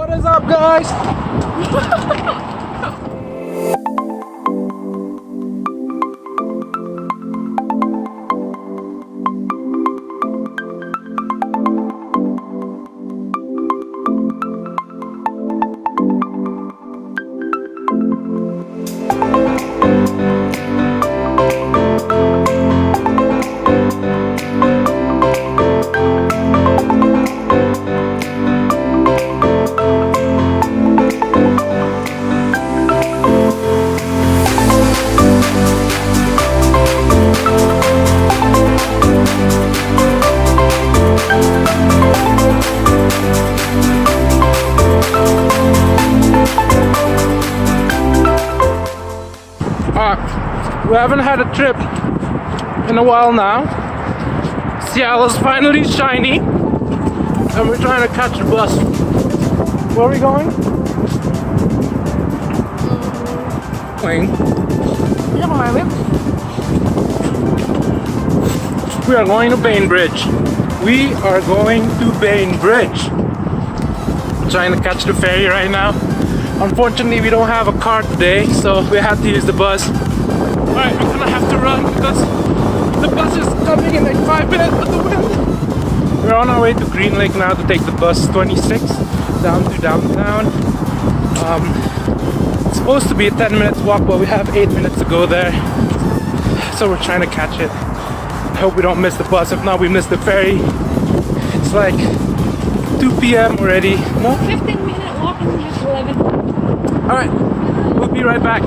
What is up, guys? We haven't had a trip in a while now. Seattle's finally shiny, and we're trying to catch the bus. Where are we going? We are going to Bainbridge. We are going to Bainbridge. Trying to catch the ferry right now. Unfortunately, we don't have a car today, so we have to use the bus. Alright, I'm gonna have to run because the bus is coming in like 5 minutes with the wind. We're on our way to Green Lake now to take the bus 26 down to downtown. It's supposed to be a 10-minute walk, but we have 8 minutes to go there. So we're trying to catch it. I hope we don't miss the bus. If not, we miss the ferry. It's like 2 p.m. already. No? 15-minute walk and we have 11. Alright, we'll be right back.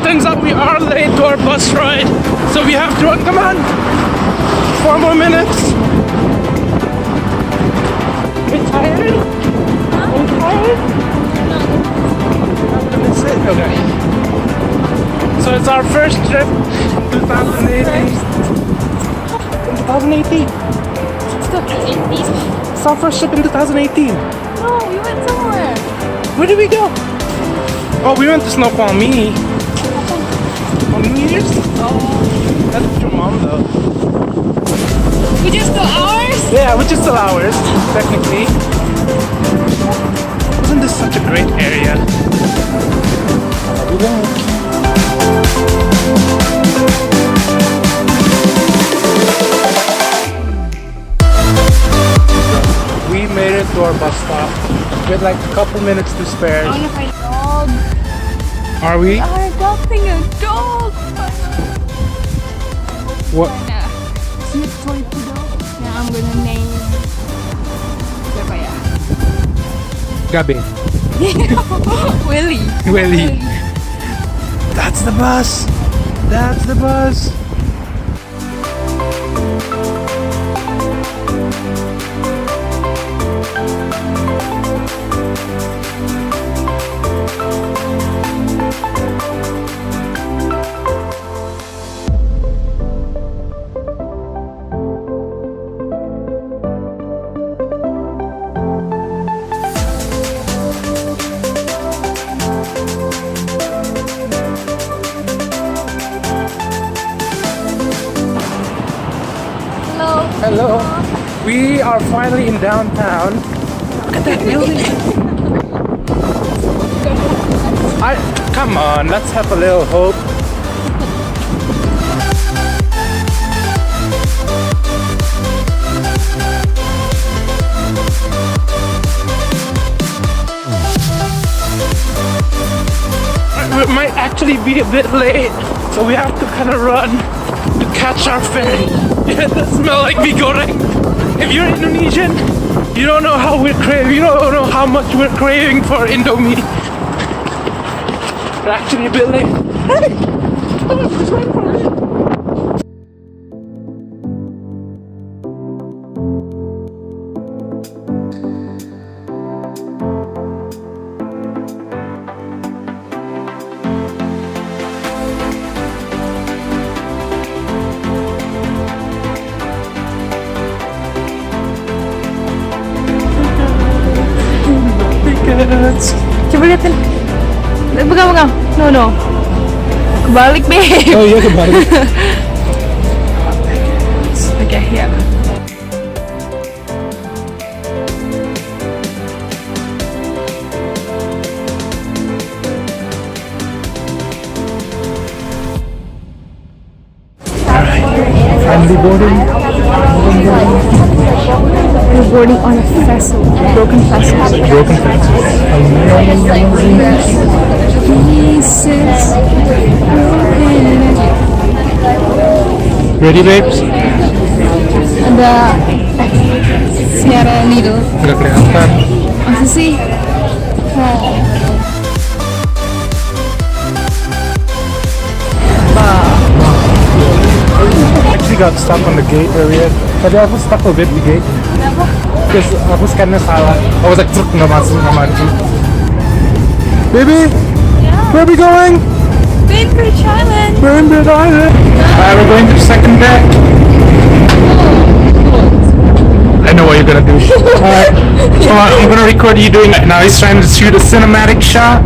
Turns out we are late to our bus ride, so we have to run. Come on! 4 more minutes. Are you tired? Are you tired? That's it. Okay. So it's our first trip, 2018. 2018. It's our first trip in 2018. No, we went somewhere. Where did we go? Oh, we went to Snoqualmie. On New Year's? Oh. That's with your mom though. We just go ours? Yeah, which is still ours, technically. Isn't this such a great area? We made it to our bus stop with like a couple minutes to spare. I want to find a dog. Are we? We are adopting a dog. What? Sweet toy dog. Yeah, I'm gonna name. Siapa ya? Gabi. Willie. Willie. That's the bus. That's the bus. Hello. We are finally in downtown. Look at that building. Come on, let's have a little hope. We might actually be a bit late, so we have to kind of run to catch our ferry. Yeah, that smell like mee goreng. If you're Indonesian, you don't know how we're craving. You don't know how much we're craving for Indomie. We're actually a bit late. Hey, come on, just wait for it. Coba liatin. Pegang. No. Kebalik, babe. Oh iya kebalik. Okay, yeah. Family boarding. We're boarding on a vessel, a broken vessel. Broken fences. Pieces. Ready, babes? Ada Sierra Needle. Nggak kelihatan. Masa sih? Actually got stuck on the gate earlier. Tadi aku stuck a bit di gate. Kenapa? Terus aku scan-nya salah. I was like, truk nggak masuk, nggak maju. Baby, where are we going? Bainbridge Island. Bainbridge Island. Alright, we're going to the second deck. I know what you're gonna do. Alright, I'm gonna record you doing it now. He's trying to shoot a cinematic shot.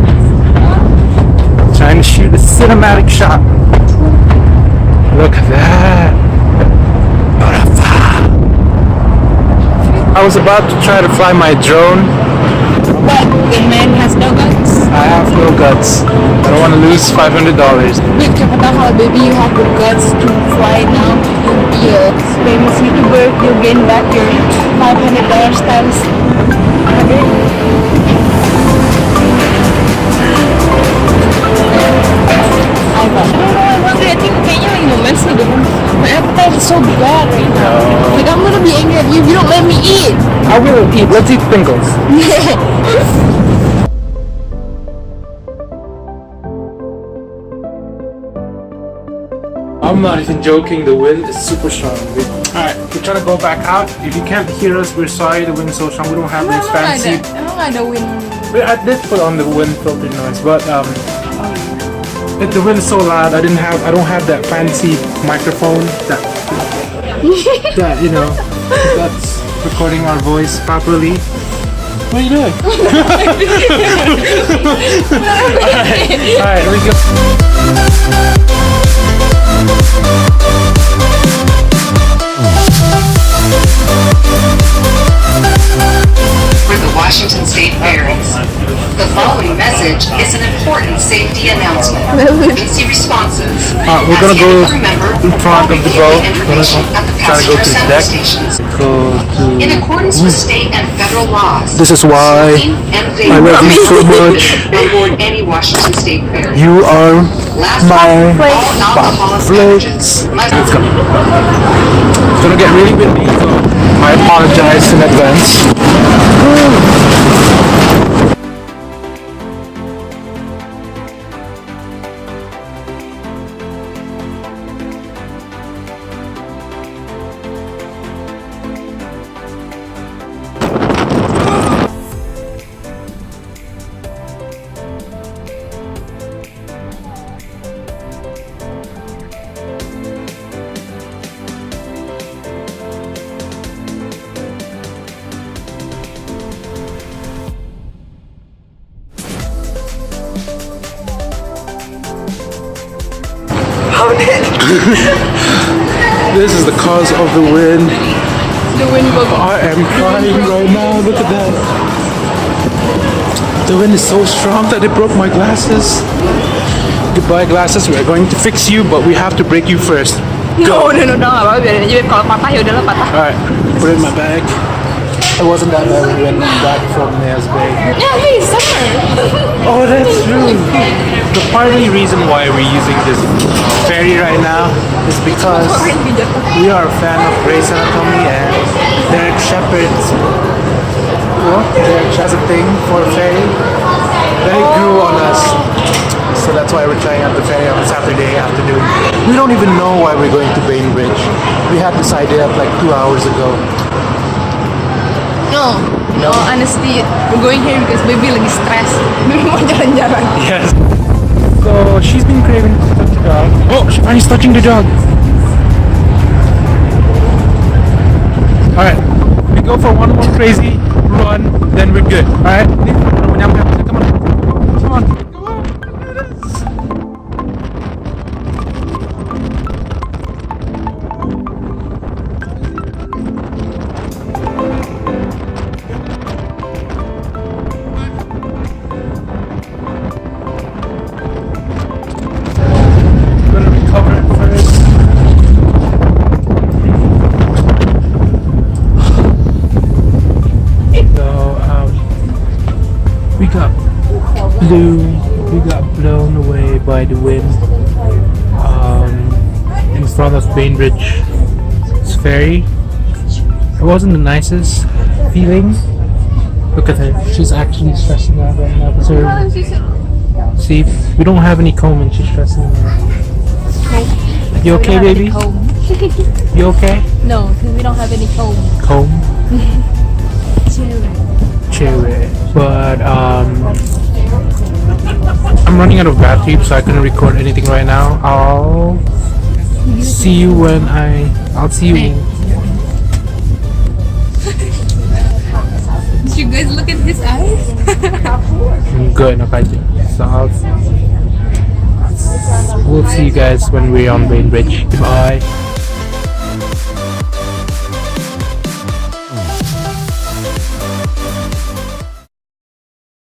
Trying to shoot a cinematic shot. Look at that. I was about to try to fly my drone. But the man has no guts. I have no guts. I don't want to lose $500. Babe, siapa tahu kalau baby you have the guts to fly now, you'll be a famous YouTuber. You'll gain back your $500 times 100. I think kayaknya lagi moments nih dengan my appetite is so bad right now. Like I'm gonna be angry at you if you don't let me eat. I will eat. Let's eat Pringles. I'm not even joking, the wind is super strong. Alright, we're trying to go back out. If you can't hear us, we're sorry, the wind's so strong. We don't have this fancy. Emang ada wind? I did put on the wind filter noise, but the wind is so loud. I don't have that fancy microphone that you know that's recording our voice properly. What are you doing? Alright, here we go. For the Washington State Ferries. The following message is an important safety announcement. Emergency responses. We're gonna go Remember, in front of the boat. We're information at the trying to go to the passenger deck. stations. Go In to. accordance with state and federal laws. This is why smoking and I love you so much. on board any Washington State ferry. You are Last my all alcoholic beverages must Let's go. It's gonna get really windy, so I apologize in advance. This is the cause of the wind. The wind will I am crying right now. Look at that. The wind is so strong that it broke my glasses. Goodbye glasses. We're going to fix you, but we have to break you first. No, udah nggak apa-apa, biarin aja. Kalau patah ya udahlah patah. Alright, put it in my bag. It wasn't that bad when we went back from Nails Bay. Yeah, hey, summer. Oh, that's true. The partly reason why we're using this ferry right now is because we are a fan of Grey's Anatomy and Derek Shepherd's Derek has a thing for a ferry. Then it grew on us. So that's why we're trying out the ferry on Saturday afternoon. We don't even know why we're going to Bainbridge. We had this idea like 2 hours ago. No, honestly, we're going here because baby lagi stress. Baby mau jalan-jalan. Yes. So she's been craving to touch the dog. Oh, she's touching the dog. Alright, we go for one more crazy run, then we're good. Alright? Come on. Come on. by the wind. In front of Bainbridge Ferry. It wasn't the nicest feeling. Look at her. She's actually stressing out right now. See, we don't have any comb and she's stressing out. You okay, baby? You okay? No, because we don't have any comb. Comb? Cherry. But I'm running out of battery, so I couldn't record anything right now. I'll see you when I'll see you. Did you guys look at his eyes? I'm good, okay. So we'll see you guys when we're on Bainbridge. Goodbye.